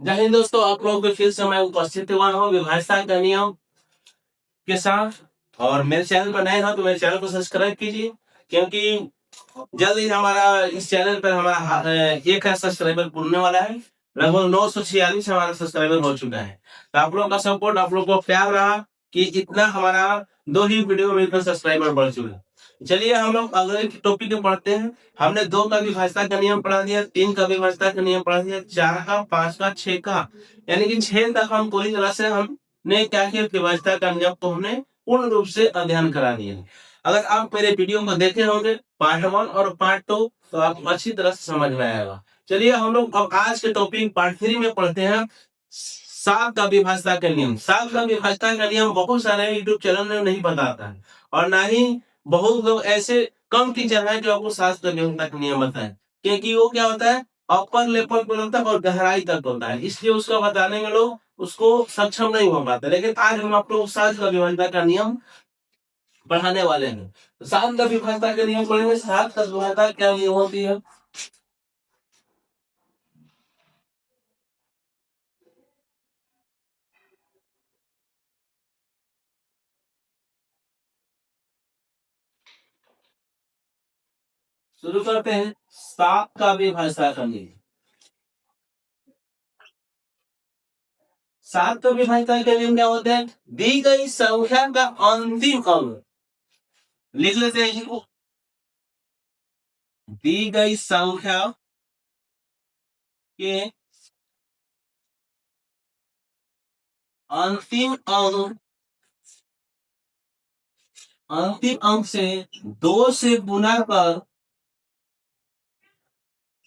जय हिंद दोस्तों, आप लोगों के फिर से मैं उपस्थित हुआ हूँ विभाजता का नियम के साथ। और मेरे चैनल पर नए हो तो मेरे चैनल को सब्सक्राइब कीजिए, क्योंकि जल्द ही हमारा इस चैनल पर हमारा 1,000 सब्सक्राइबर पूरने वाला है। लगभग 946 हमारा सब्सक्राइबर हो चुका है। तो आप लोगों का सपोर्ट, आप लोगों को प्यार रहा कि इतना हमारा 2 ही वीडियो में इतना सब्सक्राइबर बढ़ चुका है। चलिए हम लोग अगले टॉपिक में पढ़ते हैं। हमने 2 का विभाजता का नियम पढ़ा दिया, 3 का विभाजता का नियम पढ़ा दिया, 4 का, 5 का, 6 का, यानी कि 6 तक हम पूरी तरह से हमने क्या किया, विभाजता का नियम को हमने पूर्ण रूप से अध्ययन करा दिया। अगर आप मेरे वीडियो को देखे होंगे पार्ट 1 और पार्ट 2 तो आपको अच्छी तरह से समझ में आएगा। चलिए हम लोग अब आज के टॉपिक पार्ट 3 में पढ़ते हैं 7 का विभाजता का नियम। 7 का विभाजता का नियम बहुत सारे यूट्यूब चैनल में नहीं बताता है, और ना ही बहुत लोग ऐसे कम टीचर हैं जो आपको 7 का विभाजता का नियम बताएं, क्योंकि वो क्या होता है, अपर लेवल पर तक और गहराई तक होता है, इसलिए उसका बताने में लोग उसको सक्षम नहीं हो पाते। लेकिन आज हम आपको 7 का विभाजता का नियम पढ़ाने वाले हैं। तो 7 का विभाजता का नियम पढ़ेंगे। 7 का विभाजता क्या नियम होती है? शुरू करते हैं 7 का विभाजता का नियम। 7 का विभाजता का नियम क्या होता है? दी गई संख्या का अंतिम अंक, लिख लेते हैं इसी को। दी गई संख्या के अंतिम अंक से 2 से गुना कर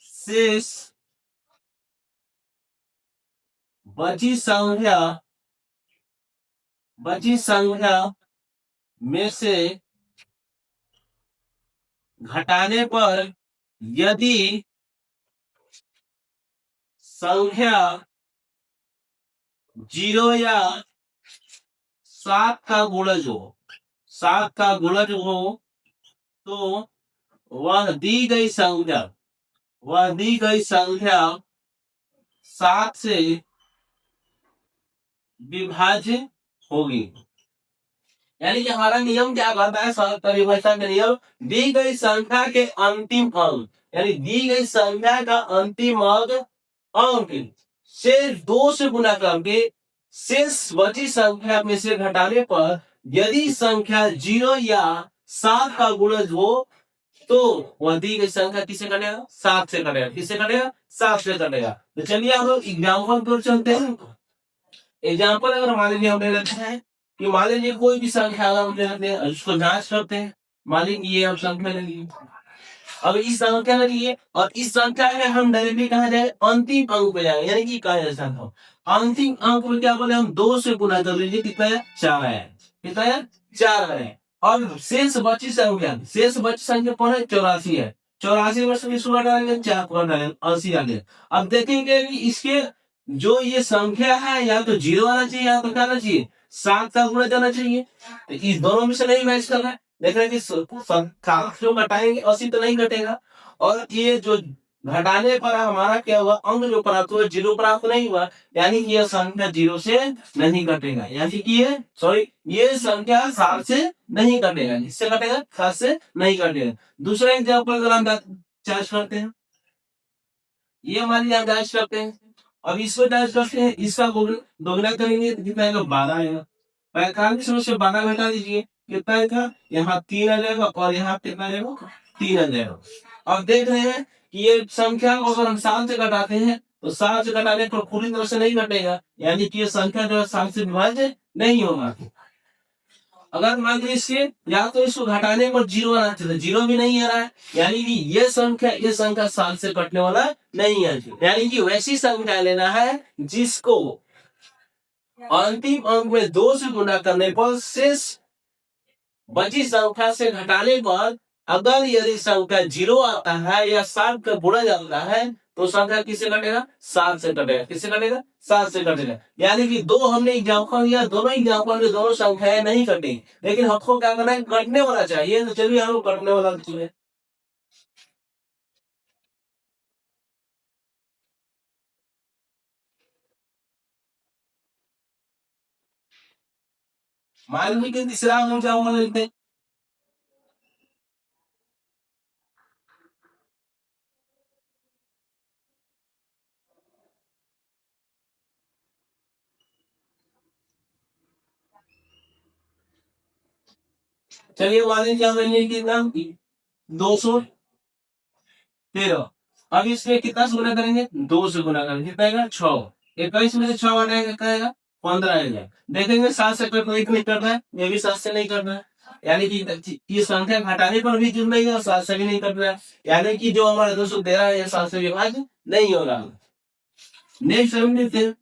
शेष बची संख्या में से घटाने पर यदि संख्या 0 या 7 का गुणज हो तो वह दी गई संख्या 7 से विभाज्य होगी। यानी कि हमारा नियम क्या कहता है? 7 का विभाजता का नियम, दी गई संख्या के अंतिम अंक, यानी दी गई संख्या का अंतिम अंक सिर्फ 2 से गुना करके शेष बची संख्या में से घटाने पर यदि संख्या 0 या 7 का गुणज हो तो वह दी गई संख्या किससे कटेगा? 7 से कटेगा। किससे कटेगा? 7 से कटेगा। तो चलिए हम लोग एग्जाम्पल पर चलते हैं। एग्जाम्पल अगर मान लीजिए हम ले लेते हैं कि मान लीजिए कोई भी संख्या अगर हम ले लेते हैं, उसको जांच करते हैं। मान लीजिए ये हम संख्या ले लिए, अब इस संख्या ले लिए और इस संख्या में हम डायरेक्टली कहा जाए अंतिम अंक पे जाएंगे, यानी कि कहा जैसा था अंतिम अंक में क्या बोले, हम 2 से गुना कर लीजिए, कितना है? 4 है। कितना है? 4 है। और शेष बची संख्या कौन है? 84 है। 84 में से इसको डालेंगे, 4 को डालेंगे, 80 आ गया। अब देखेंगे कि इसके जो ये संख्या है या तो 0 आना चाहिए या तो क्या आना चाहिए? 7 का गुणा जाना चाहिए। तो इस दोनों में से नहीं मैच कर रहा है। देख रहे हैं कि जो घटाएंगे 80 तो नहीं घटेगा, और ये जो घटाने पर हमारा क्या हुआ, अंक जो प्राप्त हुआ 0 प्राप्त नहीं हुआ, यानी कि यह संख्या 0 से नहीं घटेगा, यानी कि ये संख्या 7 से नहीं घटेगा। इससे घटेगा? 7 से नहीं घटेगा। दूसरा एग्जाम्पल अगर हम जांच करते हैं, ये हमारी हम जांच करते हैं। अब इसको जांच करते हैं, इसका दोगुना करेंगे तो कितना आएगा? 12 आएगा। 45 में से 12 घटा दीजिए, कितना आएगा? यहाँ 3 आ जाएगा और यहाँ कितना आ जाएगा? 3 आ जाएगा। अब देख रहे हैं कि ये संख्या को अगर हम 7 से घटाते हैं तो 7 से घटाने पर पूरी तरह से नहीं घटेगा, यानी कि ये संख्या जो है 7 से विभाज्य नहीं होगा। अगर मान लीजिए या तो इसको घटाने पर 0 आना चाहिए, 0 भी नहीं आ रहा है, यानी कि ये संख्या 7 से कटने वाला नहीं है। यानी कि वैसी संख्या लेना है जिसको अंतिम अंक में 2 से गुणा करने पर शेष बची संख्या से घटाने पर अगर यदि संख्या 0 आता है या 7 का गुणा जाता है तो संख्या किससे कटेगा? 7 से कटेगा। किससे कटेगा? 7 से कटेगा। यानी कि 2 हमने एग्जाम्पल लिया, दोनों एग्जाम्पल में दोनों संख्याएं नहीं कटी, लेकिन हमको क्या करना है? कटने वाला चाहिए। तो चलिए हम कटने वाला चुने। मान लीजिए कि तीसरा अंक क्या होगा लिखते हैं। चलिए मान लीजिए क्या करेंगे कितना 213। अब इसमें कितना से गुना करेंगे, 2 से गुना करेंगे, कितना आएगा 6। 21 में से 6 हटाएगा कितना आएगा 15 आएगा। देखेंगे 7 से कोई नहीं करना है, ये भी 7 से नहीं करना है, यानी कि ये संख्या घटाने पर भी जुड़ नहीं है, 7 से भी नहीं कर रहा है, यानी कि जो हमारा 213 है ये 7 से विभाज्य नहीं होगा। नेक्स्ट हम लेते हैं,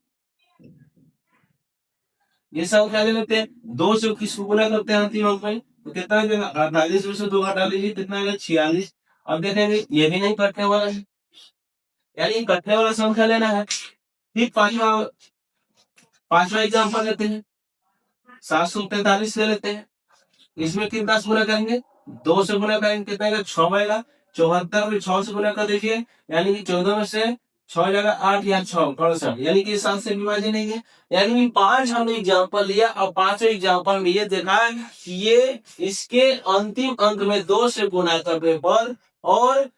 ये संख्या ले लेते हैं, 2 से किसको गुना करते हैं अंतिम अंक में, तो कितना आ जाएगा 48 में से 2 घटा लीजिए कितना आएगा 46। अब देखेंगे ये भी नहीं कटने वाला है, यानी कटने वाला संख्या लेना है। फिर पांचवा एग्जाम्पल लेते हैं, 743 ले लेते हैं। इसमें कितना से गुना करेंगे, 2 से गुना करेंगे, कितना आएगा 6 आएगा। 74 में 6 से गुना कर दीजिए, यानी कि 14 में से 6 जाएगा 8 या 6 68, यानी कि 7 से विभाजन नहीं है। यानी कि 5 हमने एग्जाम्पल लिया और 5वें एग्जाम्पल में ये देखा कि ये इसके अंतिम अंक में 2 से गुना करने पर और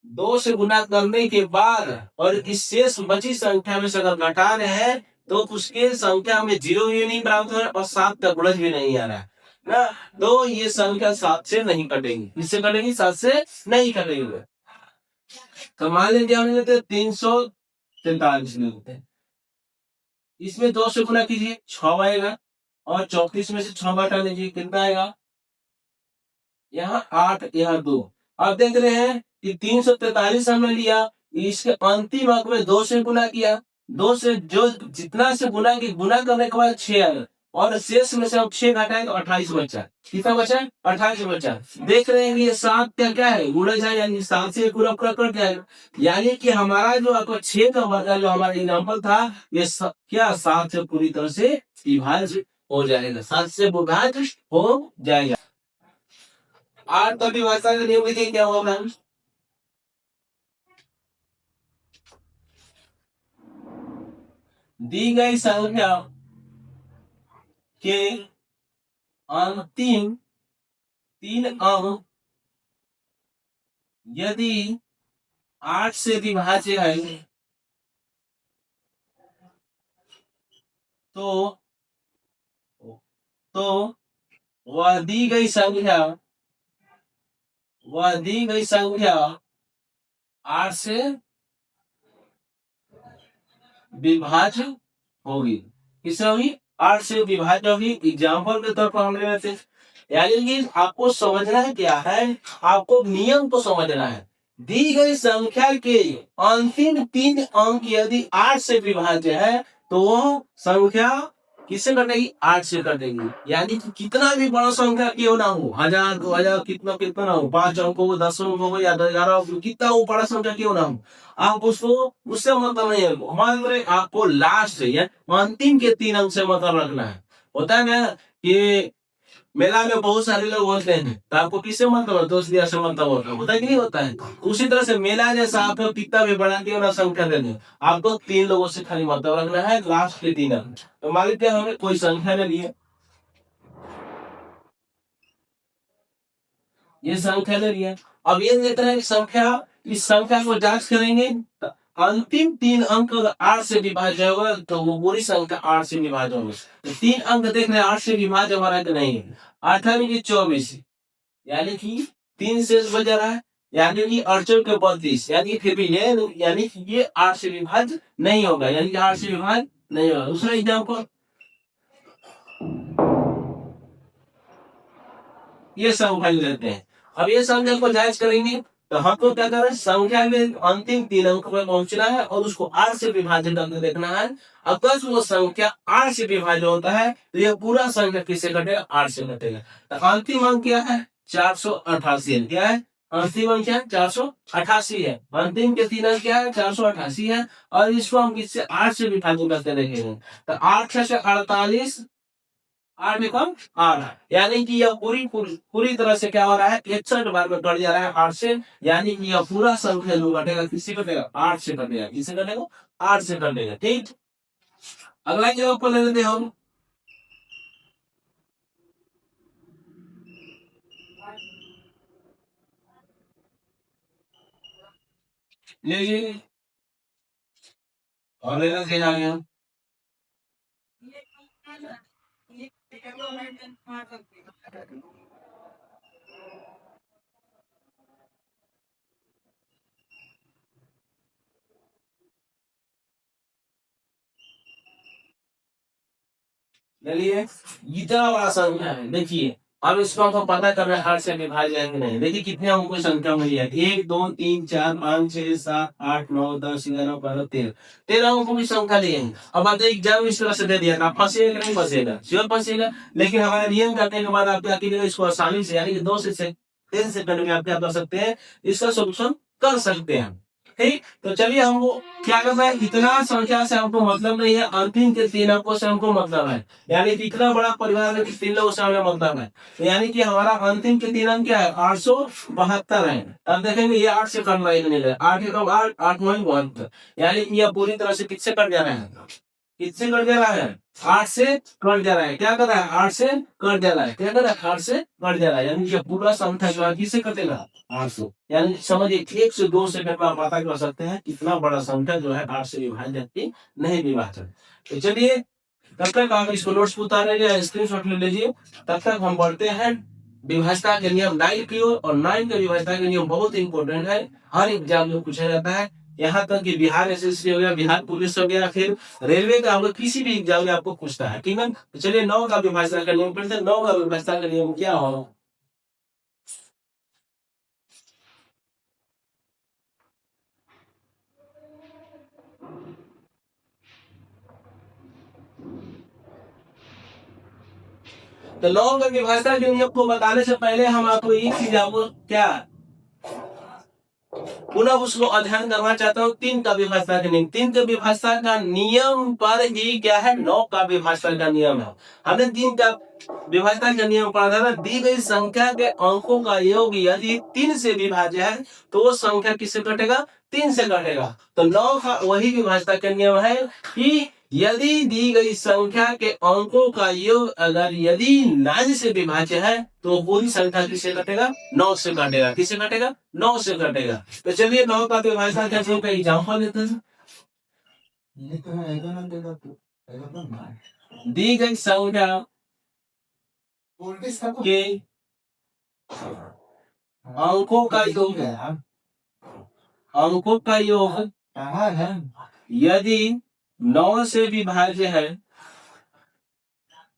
2 से गुना करने के बाद और इस शेष बची संख्या में से अगर घटा रहे हैं तो उसके संख्या में 0 भी नहीं प्राप्त हो रहा है और 7 का गुणज भी नहीं आ रहा है ना, तो ये संख्या 7 से नहीं कटेगी। किससे कटेगी, 7 से नहीं कटेगी। तो मान लीजिए हम लेते 343 लेते हैं, इसमें 2 से गुना कीजिए 6 आएगा और 34 में से 6 घटा लीजिए कितना आएगा, यहाँ 8 यहाँ 2। अब देख रहे हैं कि 343 हमने लिया, इसके अंतिम अंक में 2 से गुना किया, 2 से जो जितना से गुना की गुना करने के बाद 6 आया और शेष में से हम 6 घटाएं तो 28 बचा। कितना बचा, 28 बचा। देख रहे हैं कि ये 7 क्या क्या है, गुणज है, यानी 7 से पूरा पूरा कट जाएगा, यानी कि हमारा जो आपको 6 का वर्ग जो हमारा एग्जाम्पल था ये क्या 7 से पूरी तरह से विभाज्य हो जाएगा, 7 से विभाज्य हो जाएगा। 8 तो विभाजन का नियम देखिए क्या होगा, दी गई संख्या के अंतिम 3 अंक यदि 8 से विभाज्य है तो वह दी गई संख्या 8 से विभाज्य होगी। किससे होगी, 8 से विभाज्य होगी। एग्जाम्पल के तौर पर हम ले लेते हैं, यानी कि आपको समझना है क्या है, आपको नियम को समझना है। दी गई संख्या के अंतिम 3 अंक यदि 8 से विभाज्य है तो वह संख्या किससे कटेगी, 8 से कटेगी। यानी कि कितना भी बड़ा संख्या क्यों ना हो, 1000 2000 कितना कितना ना हो, 5 अंक हो 10 अंक हो या 11 हो, कितना वो बड़ा संख्या क्यों ना हो, आप उसको उससे मतलब नहीं है, हमारे आपको लास्ट या अंतिम के 3 अंक से मतलब रखना है। होता है ना कि मेला में बहुत सारे लोग होते हैं तो आपको किससे मतलब है, दोस्त दिया से मतलब होता है कि नहीं होता है। उसी तरह से मेला जैसा आप कितना भी बढ़ा दिया ना संख्या दे दें, आपको 3 लोगों से खाली मतलब रखना है, लास्ट के 3 अंक। तो मान लीजिए हमें कोई संख्या ले लिए, ये संख्या ले लिया, अब ये लेते हैं संख्या, इस संख्या को जांच करेंगे तो अंतिम 3 अंक 8 से विभाज्य होगा तो वो पूरी संख्या 8 से विभाज्य होगी। तो 3 अंक देख रहे हैं 8 से विभाज्य हो रहा है कि नहीं, 8 की 24, यानी कि 3 से बच रहा है, यानी कि 48 के 32, यानी कि फिर भी ये यानी कि ये 8 से विभाज्य नहीं होगा, यानी कि 8 से विभाज्य नहीं होगा। दूसरा एग्जाम्पल, ये संख्या लेते हैं। अब ये संख्या को जांच करेंगे तो हमको क्या करना है, संख्या में अंतिम 3 अंक पर पहुंचना है और उसको 8 से विभाजन करके देखना है। अगर वो संख्या 8 से विभाजन होता है तो यह पूरा संख्या किससे घटेगा, 8 से घटेगा। तो अंतिम अंक क्या है, 488 क्या है, अंतिम अंक क्या है 488 है, अंतिम के 3 अंक क्या है 488 है, और इसको हम किससे 8 से विभाजन करके देखेंगे तो 8 से 48, 8 में कम 8, यानी कि यह पूरी तरह से क्या हो रहा है 61 बार में कट जा रहा है 8 से, यानी कि यह पूरा संख्या जो घटेगा किससे घटेगा, 8 से घटेगा। किससे घटेगा, 8 से घटेगा। ठीक, अगला जवाब को ले लेते हम, लीजिए और लेना से आ गया। चलिए इतना बड़ा संख्या है, देखिए अब इसको हमको पता करना है हर से विभाज्य है कि नहीं। देखिए कितने अंकों की संख्या मिली है, 1 2 3 4 5 6 7 8 9 10 11 12 13 13 अंकों की संख्या ली है। अब आप एग्जाम इस तरह से दे दिया, आप फंसेगा नहीं फंसेगा, श्योर फंसेगा। लेकिन हमारा नियम करने के बाद आप क्या कीजिएगा, इसको आसानी से यानी कि 2 से 3 सेकंड में आप क्या कर सकते हैं, इसका सोल्यूशन कर सकते हैं। ठीक, तो चलिए हमको क्या करना है, इतना संख्या से हमको मतलब नहीं है, अंतिम के 3 अंकों से हमको मतलब है। यानी कि इतना बड़ा परिवार है कि 3 लोगों से हमें मतलब है। तो यानी कि हमारा अंतिम के 3 अंक क्या है, 872 है। अब देखेंगे ये 8 से कट नहीं, 8 एकम 8, 8 9 72, यानी कि यह पूरी तरह से किससे कट जा रहा है, किससे कट जा रहा है, 8 से कट जा रहा है। क्या कर रहा है, 8 से कट जा रहा है, क्या कर रहा है, 8 से कट जा रहा है। यानी कि पूरा संख्या जो है किससे कटेगा, 800। यानी समझिए 1 से 2 सेकंड में आप पता कर सकते हैं कितना बड़ा संख्या जो है 8 से विभाज्य नहीं विभाजन। तो चलिए तब तक आप इसको नोट्स उतार लीजिए, स्क्रीनशॉट ले लीजिए। तब तक हम बढ़ते हैं विभाजता के नियम 9 की ओर। और 9 के विभाजता के नियम बहुत इंपॉर्टेंट है, हर एग्जाम में पूछा जाता है। यहाँ तक कि बिहार एसएससी हो गया, बिहार पुलिस हो गया, फिर रेलवे का आपको किसी भी एग्जाम में आपको पूछता है। ठीक है, तो चलिए 9 का विभाजता का नियम पढ़ते हैं। 9 का विभाजता का नियम क्या हो, तो 9 का विभाजता के नियम को बताने से पहले हम आपको एक चीज आपको क्या पुनः उसको अध्ययन करना चाहता हूँ। 3 का विभाजता का नियम, 3 का विभाजता का नियम पर ही क्या है, 9 का विभाजता का नियम है। हमने 3 का विभाजता का नियम पढ़ा था ना, दी गई संख्या के अंकों का योग यदि 3 से विभाज्य है तो वो संख्या किससे कटेगा, 3 से कटेगा। तो 9 का वही विभाजता का नियम है कि यदि दी गई संख्या के अंकों का योग अगर यदि 9 से विभाज्य है तो पूरी संख्या किससे कटेगा, 9 से कटेगा। किससे कटेगा, 9 से कटेगा। तो चलिए 9 का विभाजता कैसे का एग्जाम्पल लेते हैं। दी गई संख्या के अंकों का योग, अंकों का योग यदि 9 से विभाज्य है,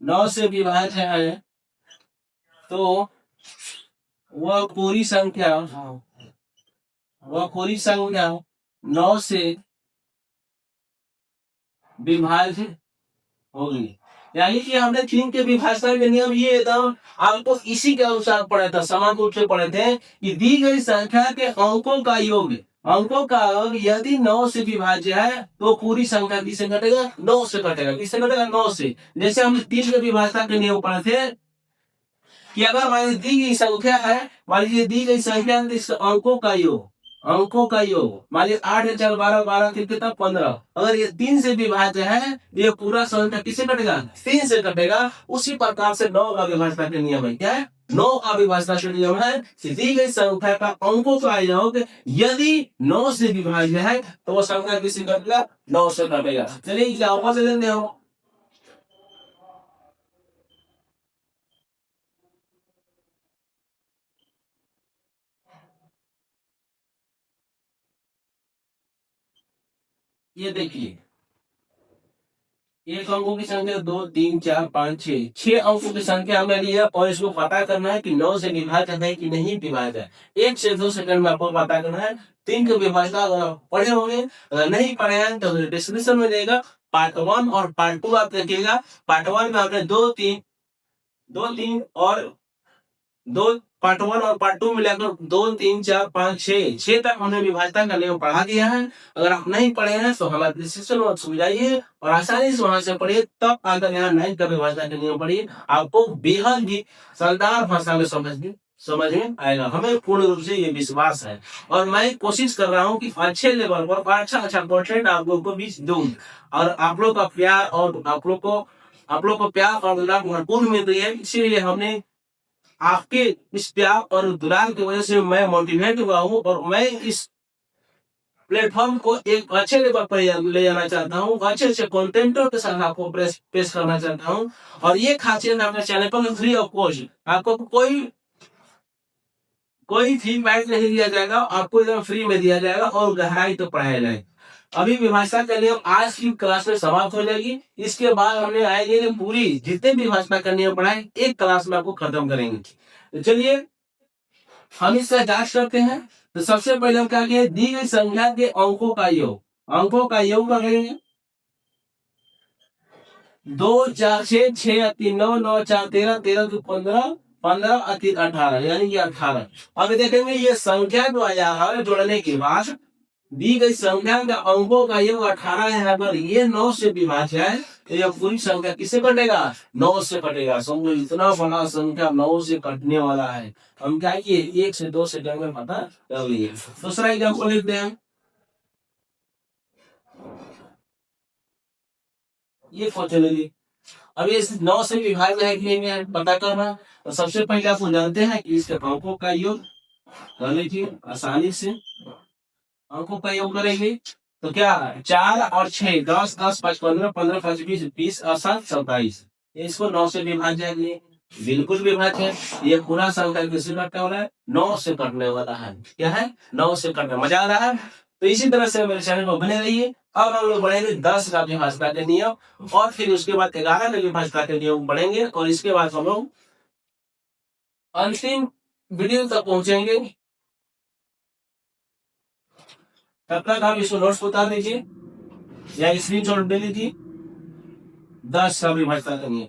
9 से विभाज्य है तो वह पूरी संख्या 9 से विभाज्य होगी। यानी कि हमने 3 के विभाजता के नियम ये था, आपको इसी के अनुसार पढ़ा था, समान रूप से पढ़े थे कि दी गई संख्या के अंकों का योग, अंकों का योग यदि 9 से विभाज्य है तो पूरी संख्या किससे घटेगा, 9 से घटेगा। किससे घटेगा, 9 से। जैसे हम 3 के विभाजता के नियम पढ़े थे कि अगर मान लीजिए दी गई संख्या है, मान लीजिए दी गई संख्या अंकों का योग, अंकों का योग मान लीजिए 8 4 12 12 कितना 15, अगर ये 3 से विभाज्य है ये पूरा संख्या किससे कटेगा, 3 से कटेगा। उसी प्रकार से 9 का विभाजता का नियम है, क्या है, 9 का विभाजता का नियम है दी गई संख्या का अंकों का योग यदि 9 से विभाज्य है तो वो संख्या किससे कटेगा, 9 से कटेगा। चलिए एग्जाम्पल से लेते हैं। ये देखिए एक अंकों की संख्या 2 3 4 5 6, 6 अंकों की संख्या हमें लिया और इसको पता करना है कि 9 से विभाज्य है कि नहीं विभाज्य है। 1 से 2 सेकंड में आपको पता करना है। 3 के विभाजता अगर पढ़े होंगे, अगर नहीं पढ़े हैं तो डिस्क्रिप्शन में देगा पार्ट 1 और पार्ट 2 आप देखिएगा। पार्ट 1 में आपने 2 3 और 2 पार्ट 1 और पार्ट 2 मिलाकर 2 3 4 5 6 तक हमने विभाजता का नियम पढ़ा दिया है। अगर आप नहीं पढ़े हैं तो हमारे डिस्क्रिप्शन में सुझाइए और आसानी से वहां से पढ़िए, तब आकर यहाँ 9 का विभाजता का नियम पढ़िए, आपको बेहद ही शानदार भाषा में समझ में आएगा। हमें पूर्ण रूप से ये विश्वास है और मैं कोशिश कर रहा हूँ कि अच्छे लेवल पर अच्छा कंटेंट आप लोग को बीच दूं और आप लोग का प्यार और आप लोग को प्यार और दुलार भरपूर मिल रही है। इसीलिए हमने आपके इस प्यार और दुलार की वजह से मैं मोटिवेट हुआ हूँ और मैं इस प्लेटफॉर्म को एक अच्छे लेवल पर ले जाना चाहता हूँ, अच्छे अच्छे कंटेंटों के साथ आपको पेश करना चाहता हूँ। और ये खासियत आपके चैनल पर फ्री ऑफ कॉस्ट, आपको कोई फीडबैक नहीं दिया जाएगा, आपको एकदम फ्री में दिया जाएगा और गहराई तो पढ़ाया जाएगा। अभी विभाषा का नियम आज की क्लास में समाप्त हो जाएगी। इसके बाद हमने आएंगे पूरी जितने भी भाषा का नियम पढ़ाए एक क्लास में आपको खत्म करेंगे। तो चलिए हम इसका जांच करते हैं। तो सबसे पहले हम क्या किए, दी गई संख्या के अंकों का योग, अंकों का योग करेंगे 2 4 6 6 3 9 9 4 13 13 2 15 15 3 18 यानी कि 18। अब देखेंगे ये संख्या जो आया है जोड़ने के बाद दी गई संख्या का अंकों का योग 18 है। अगर ये 9 से विभाज्य है तो यह पूरी संख्या किससे कटेगा, 9 से कटेगा। समझो इतना बड़ा संख्या 9 से कटने वाला है। हम क्या किए 1 से 2 सेकंड में पता कर लिए। दूसरा एग्जाम्पल लिखते हैं, ये क्वेश्चन है। अब ये 9 से विभाज्य है कि नहीं है पता करना। तो सबसे पहले आप जानते हैं कि इसके अंकों का योग कर लीजिए आसानी से। अंकों का योग करेंगे तो क्या 4 और 6 10 10 5 15 15 5 20 20 और 7 27। इसको 9 से विभाज्य है, बिल्कुल विभाज्य है। ये पूरा संख्या किससे कटने वाला है, 9 से कटने वाला है। क्या है, 9 से कटने। मजा आ रहा है। तो इसी तरह से मेरे चैनल पर बने रहिए। अब हम लोग बढ़ेंगे 10 का विभाज्यता के नियम और फिर उसके बाद 11 का विभाज्यता के नियम बढ़ेंगे और इसके बाद हम लोग अंतिम वीडियो तक पहुंचेंगे। तब तक आप इसको नोट्स उतार दीजिए या स्क्रीनशॉट ले लीजिए। 10 का विभाज्यता के नियम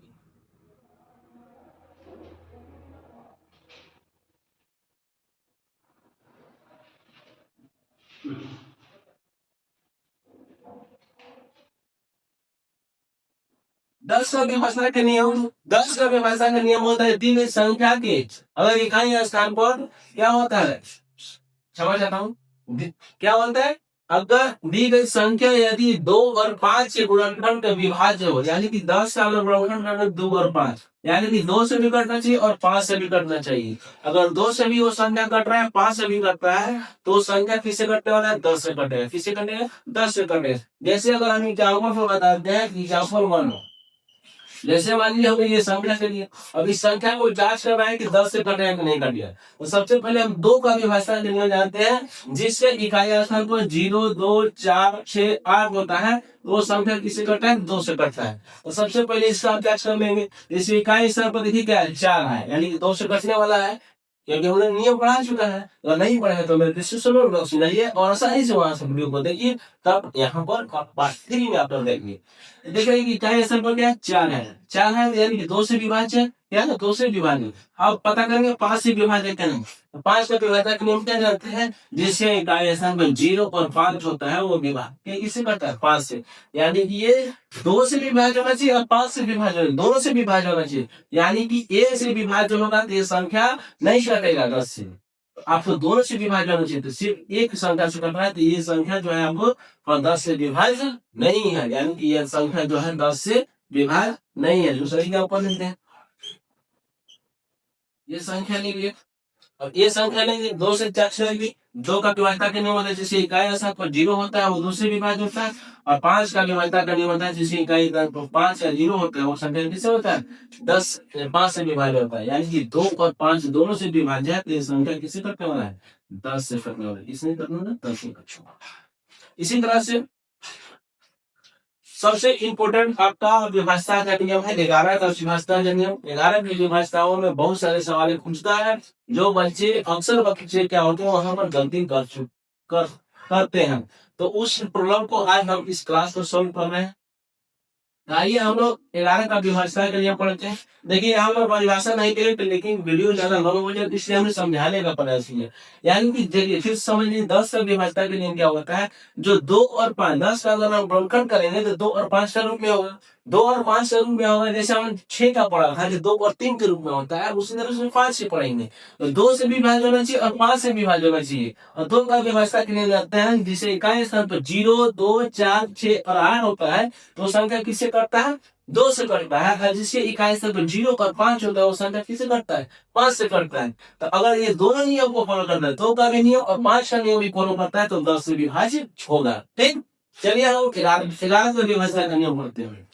10 का विभाज्यता के नियम 10 का विभाज्यता का नियम होता है दी गई संख्या के अगर इकाई स्थान पर क्या होता है, समझ जाता हूँ क्या बोलता है, अगर दी गई संख्या यदि 2 और 5 के गुणनखंड का विभाज्य हो, यानी कि 10 का गुणनखंड 2 और 5, यानी कि 2 से भी कटना चाहिए और 5 से भी कटना चाहिए। अगर 2 से भी वो संख्या कट रहा है 5 से भी कट रहा है तो संख्या किससे कटने वाला है, 10 से कटेगा। किससे कटेगा, 10 से कटेगा। जैसे अगर हम एग्जाम्पल बताते हैं एग्जाम्पल 1, जैसे मान लीजिए हमें ये संख्या के लिए अब इस संख्या को जांच कर रहे हैं कि 10 से कट कि नहीं कट गया। तो सबसे पहले हम 2 का विभाज्यता के नियम जानते हैं जिससे इकाई स्थान पर 0 2 4 6 8 होता है तो वो संख्या किससे कटता है, 2 से कटता है। तो सबसे पहले इसका हम जांच कर लेंगे। इस इकाई स्थान पर देखिए क्या है, 4 है, यानी कि 2 से कटने वाला है क्योंकि हमने नियम पढ़ा चुका है। अगर नहीं पढ़ा है तो मेरे डिस्क्रिप्शन में सुनाइए और आसानी से वहां से वीडियो को देखिए, तब यहाँ पर पार्ट 3 में आप लोग देखिए। देखिए कि इकाई स्थान पर क्या 4 है, 4 है यानी कि 2 से विभाज्य, क्या है 2 से विभाज्य। अब पता करेंगे 5 से विभाज्य क्या नहीं। तो 5 का विभाज्यता का नियम क्या जानते हैं, जिससे इकाई स्थान पर 0 और 5 होता है वो विभाज्य किससे करता है, 5 से। यानी कि ये 2 से विभाज्य होना चाहिए और 5 से विभाज्य, दोनों से विभाज्य होना चाहिए। यानी कि ए से विभाज्य होगा तो ये संख्या नहीं कटेगा 10 से, आपको दोनों से विभाज्य होना चाहिए। तो सिर्फ एक संख्या से करना है तो ये संख्या जो है आपको 10 से विभाज्य नहीं है, यानी कि यह संख्या जो है 10 से विभाज्य नहीं है। दूसरा क्या ऊपर लिखते हैं, ये संख्या लीजिए। अब ये संख्या लेंगे 2 से 4 से 2 का विभाज्यता के नियम होता है जिससे इकाई स्थान पर 0 होता है वो 2 से विभाज्य होता है। और 5 का विभाज्यता का नियम होता है जिससे इकाई स्थान पर 5 या 0 होता है वो संख्या किससे होता है, 10 5 से विभाज्य होता है। यानी कि 2 और 5 दोनों से विभाज्य है तो ये संख्या किससे कटने वाला है, 10 से कटने वाला है। इसने कटना ना 10 से कटने वाला। इसी तरह से सबसे इंपोर्टेंट आपका विभाज्यता का नियम है 11 का विभाज्यता का नियम। 11 की विभाज्यताओं में बहुत सारे सवाल पूछता है जो बच्चे अक्सर बच्चे क्या होते हैं वहां पर गलती करते हैं। तो उस प्रॉब्लम को आज हम इस क्लास को सॉल्व कर रहे हैं। आइए हम लोग 11 का विभाज्यता के नियम पढ़ते हैं। देखिए यहाँ पर परिभाषा नहीं करें लेकिन वीडियो ज्यादा लंबा हो जाए इसलिए हमने समझाने का प्रयास किया। यानी कि देखिए फिर समझ लीजिए 10 का विभाज्यता के नियम क्या होता है, जो 2 और 5, 10 का अगर हम गुणनखंड करेंगे तो 2 और 5 का रूप में होगा। 2 और 5 के रूप में होगा, जैसे हम 6 का पढ़ा था कि 2 और 3 के रूप में होता है, उसी तरह से 5 से पढ़ेंगे। तो 2 से भी विभाज्य होना चाहिए और 5 से भी विभाज्य होना चाहिए। और 2 का व्यवस्था के लिए जाते हैं, जिसे इकाई स्थान पर 0, 2, 4, 6 और 8 होता है, तो संख्या किससे करता है? 2 से करता है। और जिसके इकाई स्थान पर 0 और 5 होता है, वो संख्या किससे करता है? 5 से करता है। तो अगर ये दोनों नियम को फॉलो करता है, 2 का भी नियम और 5 का नियम भी फॉलो करता है, तो 10 से विभाज्य होगा। ठीक, चलिए हम 11 से विभाज्य का नियम पढ़ते हैं।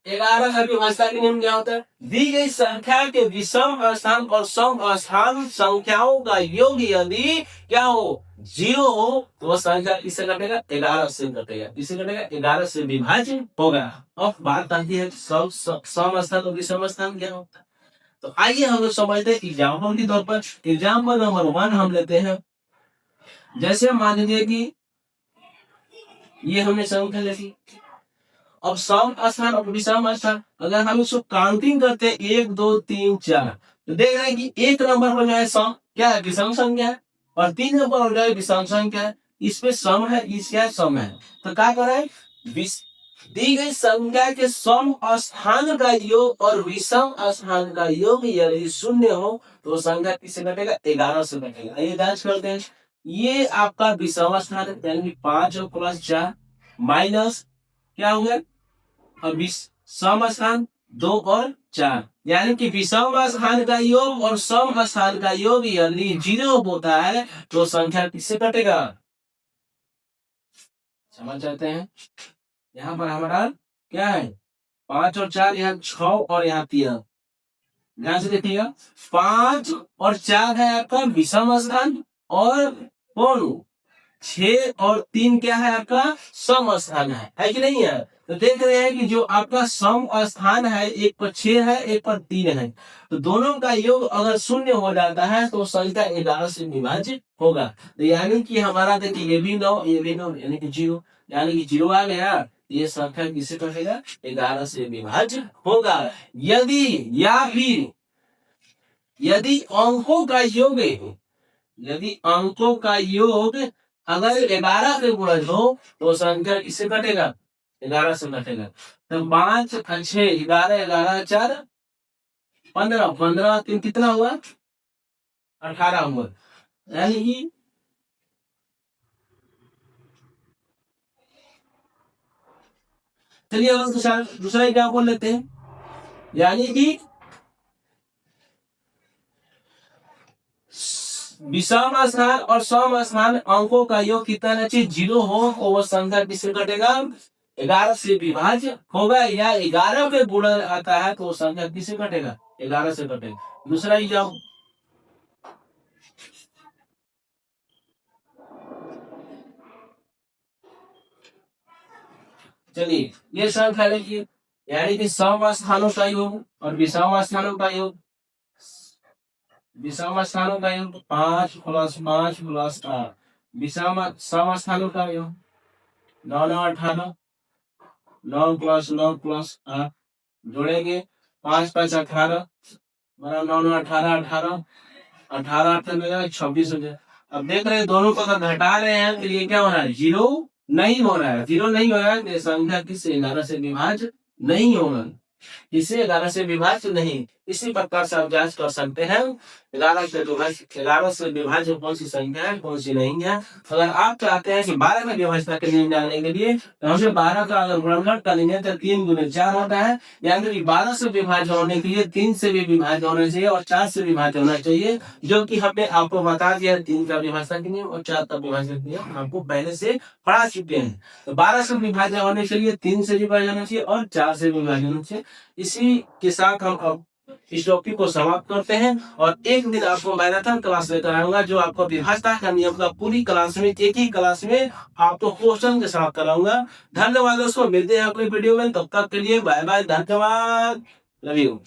11 का विभाज्यता के नियम क्या होता है? दी गई संख्या के विषम स्थान और सम स्थान संख्याओं का योग यदि क्या हो? 0 हो, तो वह संख्या किससे कटेगा? 11 से कटेगा। किससे कटेगा? 11 से विभाज्य होगा। अब बात आती है सम स्थान और विषम स्थान क्या होता है। तो आइए हम लोग समझते हैं एग्जाम्पल के तौर पर। एग्जाम्पल नंबर 1 हम लेते हैं। जैसे मान लीजिए कि ये हमने संख्या लिखी, अब सम स्थान और विषम स्थान अगर हम इसको काउंटिंग करते हैं 1, 2, 3, 4, तो देख रहे हैं कि 1 नंबर हो जाए सम क्या है? विषम संख्या है। और 3 नंबर हो जाए विषम संख्या है। इसमें सम है, इसका सम है। तो क्या करें? दी गई संख्या के सम स्थान का योग और विषम स्थान का योग यदि 0 हो, तो संख्या किससे घटेगा? 11 से घटेगा। ये जांच करते हैं। ये आपका विषम स्थान है, यानी 5 और प्लस 4 माइनस क्या होगा? और सम स्थान 2 और 4, यानी कि विषम स्थान का योग और सम स्थान का योग यदि 0 होता है, तो संख्या किससे कटेगा? समझ जाते हैं। यहाँ पर हमारा क्या है? 5 और 4, यहाँ 6 और यहाँ 3। ध्यान से देखिएगा, 5 और 4 है आपका विषम स्थान और कौन? 6 और 3 क्या है आपका? सम स्थान है कि नहीं है? तो देख रहे हैं कि जो आपका सम स्थान है, एक पर 6 है, एक पर 3 है, तो दोनों का योग अगर 0 हो जाता है, तो संख्या 11 से विभाज्य होगा। तो यानी कि हमारा देखिए ये भी 9, ये भी 9, यानी कि 0, यानी कि 0 आ गया। ये संख्या किससे कटेगा? 11 से विभाज्य होगा। यदि अंकों का योग अगर 11 से गुणज हो, तो संख्या किससे कटेगा? 11 से कटेगा। तो 5 और 6 11, 11 4 15, 15 3 कितना हुआ? 18 हुआ। यानी कि चलिए अब दूसरा एग्जाम्पल लेते हैं। यानी कि विषम स्थान और सम स्थान अंकों का योग कितना चाहिए? 0 हो, तो वह संख्या किससे कटेगा? 11 से विभाज्य होगा। या 11 पे गुणा आता है, तो संख्या किससे कटेगा? 11 से कटेगा। दूसरा एग्जाम्पल, चलिए ये संख्या लिखिए, यानी कि सम स्थानों का योग और विषम स्थानों का योग। विषम स्थानों का योग 5 + 5 + 8। सम स्थानों का योग 9 9 18, 9 + 9 + 8 जोड़ेंगे 5 5 18, 9 9 18 18, 18 8 में 26 हो जाए। अब देख रहे हैं दोनों को अगर घटा रहे हैं, तो ये क्या हो रहा है? 0 नहीं हो रहा है। 0 नहीं हो रहा है, संख्या किससे? 11 से विभाज्य नहीं होगा। इसे 11 से विभाज्य नहीं। इसी प्रकार से आप जांच कर सकते हैं 11 से विभाज्य कौन सी संख्या है, कौन सी नहीं है। अगर आप चाहते हैं कि 12 में विभाज्यता के नियम जानने के लिए, तो हमसे 12 का अगर गुणनखंड का नियम 3 × 4 होता है, यानी कि 12 से विभाज्य होने के लिए 3 से भी विभाज्य होना चाहिए और 4 से विभाज्य होना चाहिए, जो कि हमने आपको बता दिया। 3 का विभाज्यता के नियम और 4 का विभाज्यता के नियम आपको पहले से पढ़ा चुके हैं। तो 12 से विभाज्य होने के लिए 3 से विभाज्य होना चाहिए और 4 से विभाज्य होना चाहिए। इसी के साथ हम अब इस टॉपिक को समाप्त करते हैं और एक दिन आपको मैराथन क्लास लेकर आऊंगा, जो आपको विभाज्यता का नियम का पूरी क्लास में, एक ही क्लास में आपको क्वेश्चन के साथ कराऊंगा। धन्यवाद दोस्तों, मिलते हैं अगली वीडियो में। तब तक के लिए बाय बाय, धन्यवाद, लव यू।